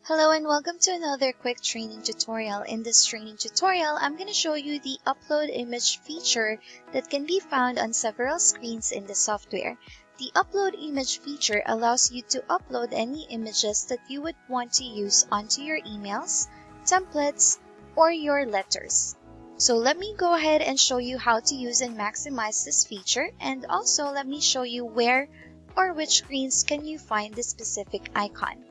Hello and welcome to another quick training tutorial. In this training tutorial, I'm going to show you the upload image feature that can be found on several screens in the software. The upload image feature allows you to upload any images that you would want to use onto your emails, templates, or your letters. So let me go ahead and show you how to use and maximize this feature, and also let me show you where or which screens can you find this specific icon.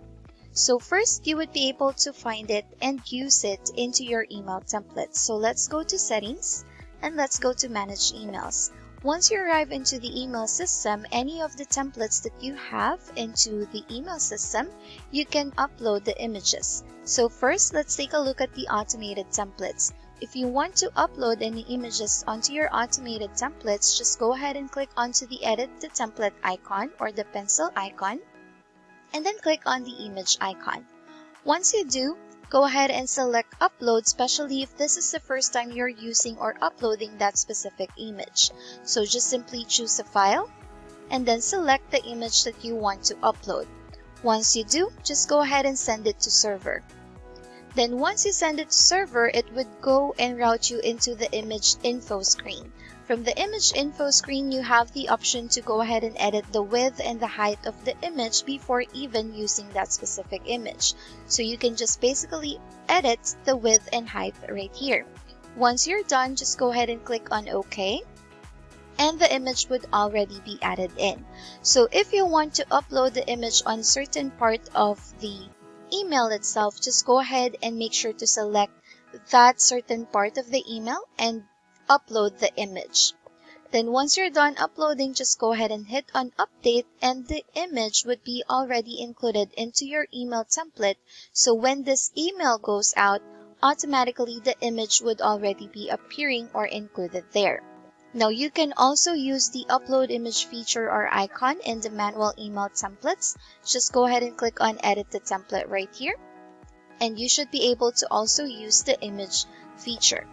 So first, you would be able to find it and use it into your email templates. So let's go to Settings and let's go to Manage Emails. Once you arrive into the email system, any of the templates that you have into the email system, you can upload the images. So first, let's take a look at the automated templates. If you want to upload any images onto your automated templates, just go ahead and click onto the Edit the Template icon or the pencil icon, and then click on the image icon. Once you do, go ahead and select Upload, especially if this is the first time you're using or uploading that specific image. So just simply choose a file and then select the image that you want to upload. Once you do, just go ahead and send it to server. Then once you send it to server, it would go and route you into the image info screen. From the image info screen, you have the option to go ahead and edit the width and the height of the image before even using that specific image. So you can just basically edit the width and height right here. Once you're done, just go ahead and click on OK, and the image would already be added in. So if you want to upload the image on certain part of the email itself, just go ahead and make sure to select that certain part of the email and upload the image. Then once you're done uploading, just go ahead and hit on update, and the image would be already included into your email template. So when this email goes out, automatically the image would already be appearing or included there. Now you can also use the upload image feature or icon in the manual email templates. Just go ahead and click on edit the template right here, and you should be able to also use the image feature.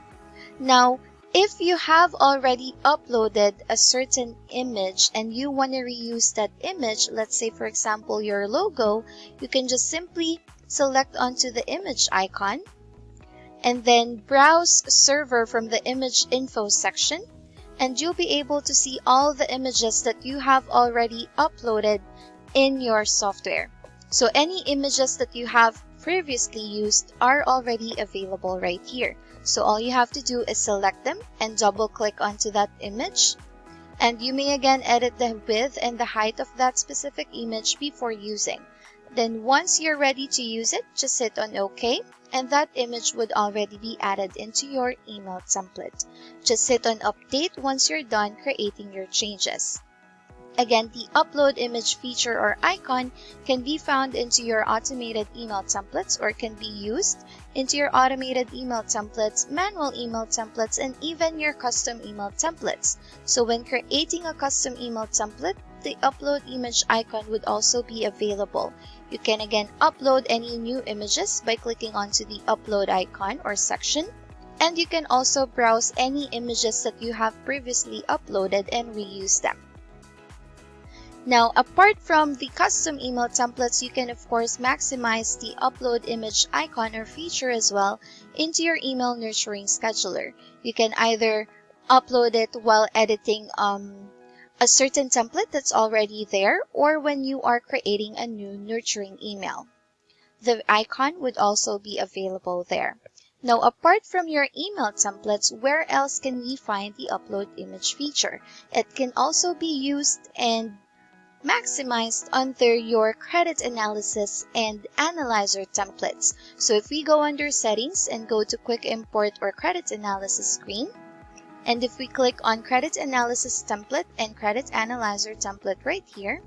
Now, if you have already uploaded a certain image and you want to reuse that image, let's say for example your logo, you can just simply select onto the image icon and then browse server from the image info section, and you'll be able to see all the images that you have already uploaded in your software. So any images that you have previously used are already available right here. So all you have to do is select them and double click onto that image. And you may again edit the width and the height of that specific image before using. Then once you're ready to use it, just hit on OK, and that image would already be added into your email template. Just hit on update once you're done creating your changes. Again, the upload image feature or icon can be found into your automated email templates or can be used into your automated email templates, manual email templates, and even your custom email templates. So when creating a custom email template, the upload image icon would also be available. You can again upload any new images by clicking onto the upload icon or section, and you can also browse any images that you have previously uploaded and reuse them. Now, apart from the custom email templates, you can of course maximize the upload image icon or feature as well into your email nurturing scheduler. You can either upload it while editing a certain template that's already there, or when you are creating a new nurturing email. The icon would also be available there. Now, apart from your email templates, where else can we find the upload image feature? It can also be used and maximized under your credit analysis and analyzer templates. So if we go under settings and go to quick import or credit analysis screen, and if we click on credit analysis template and credit analyzer template right here,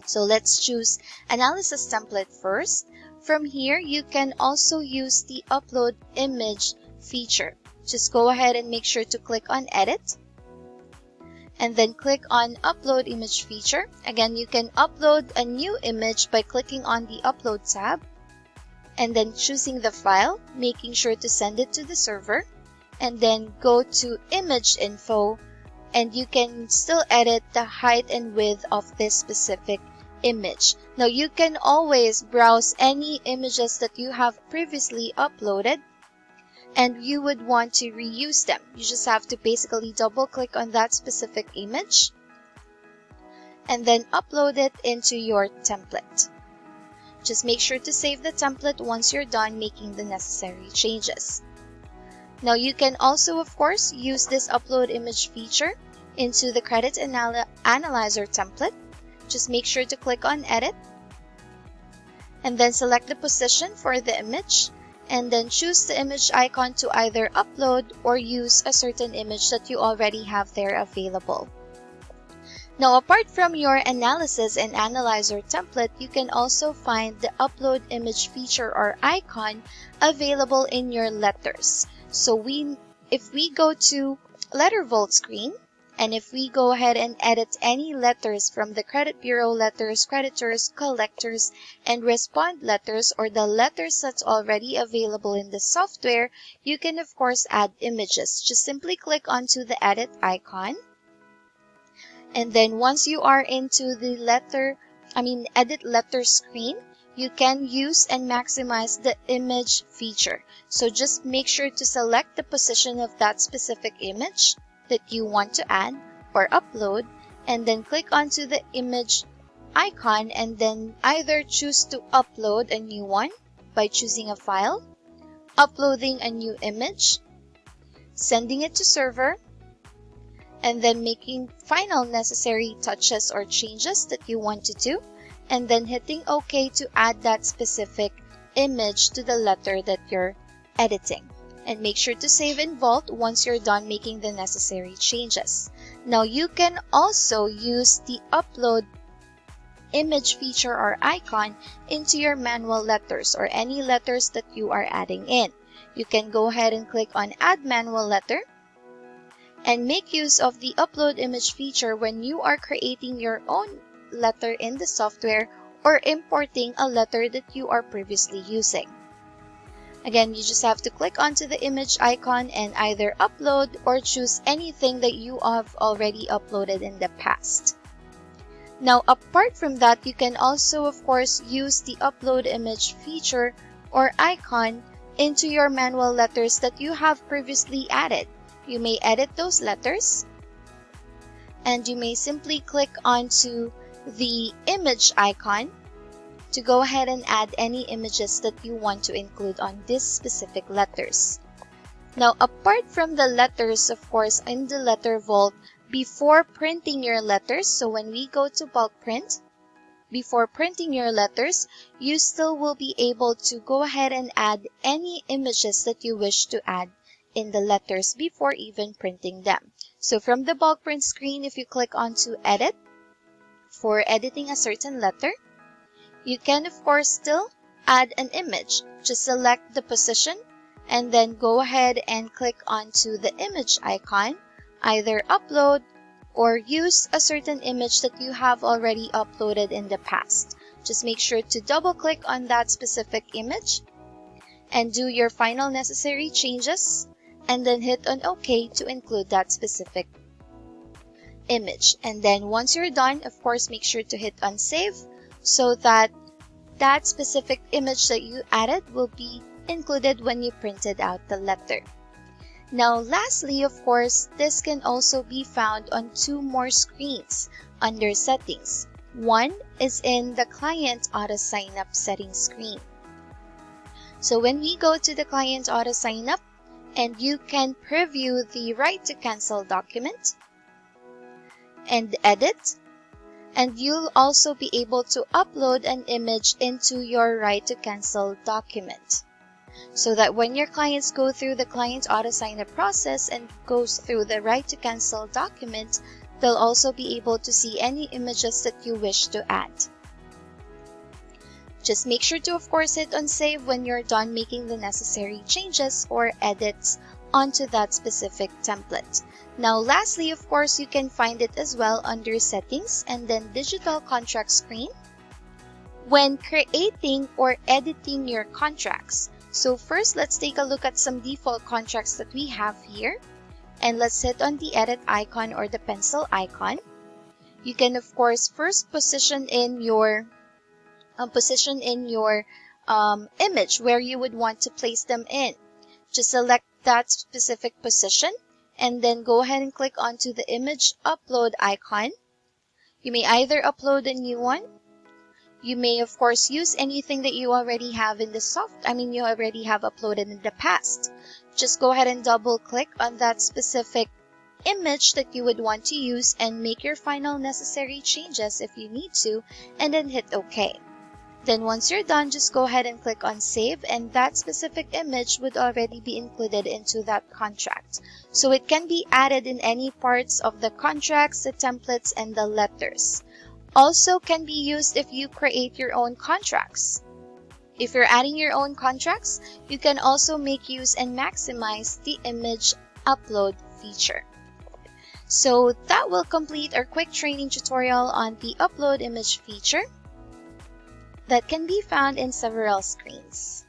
so let's choose analysis template first. From here, you can also use the upload image feature. Just go ahead and make sure to click on edit, and then click on upload image feature. Again, you can upload a new image by clicking on the upload tab and then choosing the file, making sure to send it to the server, and then go to image info, and you can still edit the height and width of this specific image. Now you can always browse any images that you have previously uploaded and you would want to reuse them. You just have to basically double click on that specific image and then upload it into your template. Just make sure to save the template once you're done making the necessary changes. Now you can also, of course, use this upload image feature into the Credit Analyzer template. Just make sure to click on Edit and then select the position for the image and then choose the image icon to either upload or use a certain image that you already have there available. Now, apart from your Analysis and Analyzer template, you can also find the Upload Image feature or icon available in your letters. So if we go to Letter Vault screen, and if we go ahead and edit any letters from the credit bureau letters, creditors, collectors, and respond letters, or the letters that's already available in the software, you can of course add images. Just simply click onto the edit icon. And then once you are into the edit letter screen, you can use and maximize the image feature. So just make sure to select the position of that specific image that you want to add or upload, and then click onto the image icon and then either choose to upload a new one by choosing a file, uploading a new image, sending it to server, and then making final necessary touches or changes that you want to do, and then hitting OK to add that specific image to the letter that you're editing. And make sure to save in Vault once you're done making the necessary changes. Now you can also use the Upload Image feature or icon into your manual letters or any letters that you are adding in. You can go ahead and click on Add Manual Letter and make use of the Upload Image feature when you are creating your own letter in the software or importing a letter that you are previously using. Again, you just have to click onto the image icon and either upload or choose anything that you have already uploaded in the past. Now, apart from that, you can also, of course, use the Upload Image feature or icon into your manual letters that you have previously added. You may edit those letters, and you may simply click onto the image icon to go ahead and add any images that you want to include on these specific letters. Now, apart from the letters, of course, in the Letter Vault, before printing your letters, so when we go to bulk print, before printing your letters, you still will be able to go ahead and add any images that you wish to add in the letters before even printing them. So from the bulk print screen, if you click onto Edit for editing a certain letter, you can of course still add an image. Just select the position and then go ahead and click onto the image icon, either upload or use a certain image that you have already uploaded in the past. Just make sure to double click on that specific image and do your final necessary changes, and then hit on OK to include that specific image. And then once you're done, of course, make sure to hit on Save so that that specific image that you added will be included when you printed out the letter. Now, lastly, of course, this can also be found on two more screens under Settings. One is in the Client Auto Sign Up settings screen. So when we go to the Client Auto Sign Up, and you can preview the Right to Cancel document and edit, and you'll also be able to upload an image into your Right to Cancel document, so that when your clients go through the Client Auto Sign Up process and goes through the Right to Cancel document, they'll also be able to see any images that you wish to add. Just make sure to, of course, hit on Save when you're done making the necessary changes or edits onto that specific template. Now, lastly, of course, you can find it as well under Settings and then Digital Contract screen when creating or editing your contracts. So first, let's take a look at some default contracts that we have here. And let's hit on the Edit icon or the pencil icon. You can of course first position in your image where you would want to place them in. Just select that specific position and then go ahead and click onto the image upload icon. You may either upload a new one. You may of course use anything that you already have in the you already have uploaded in the past. Just go ahead and double click on that specific image that you would want to use and make your final necessary changes if you need to, and then hit OK. Then once you're done, just go ahead and click on save, and that specific image would already be included into that contract. So it can be added in any parts of the contracts, the templates, and the letters. Also can be used if you create your own contracts. If you're adding your own contracts, you can also make use and maximize the image upload feature. So that will complete our quick training tutorial on the upload image feature that can be found in several screens.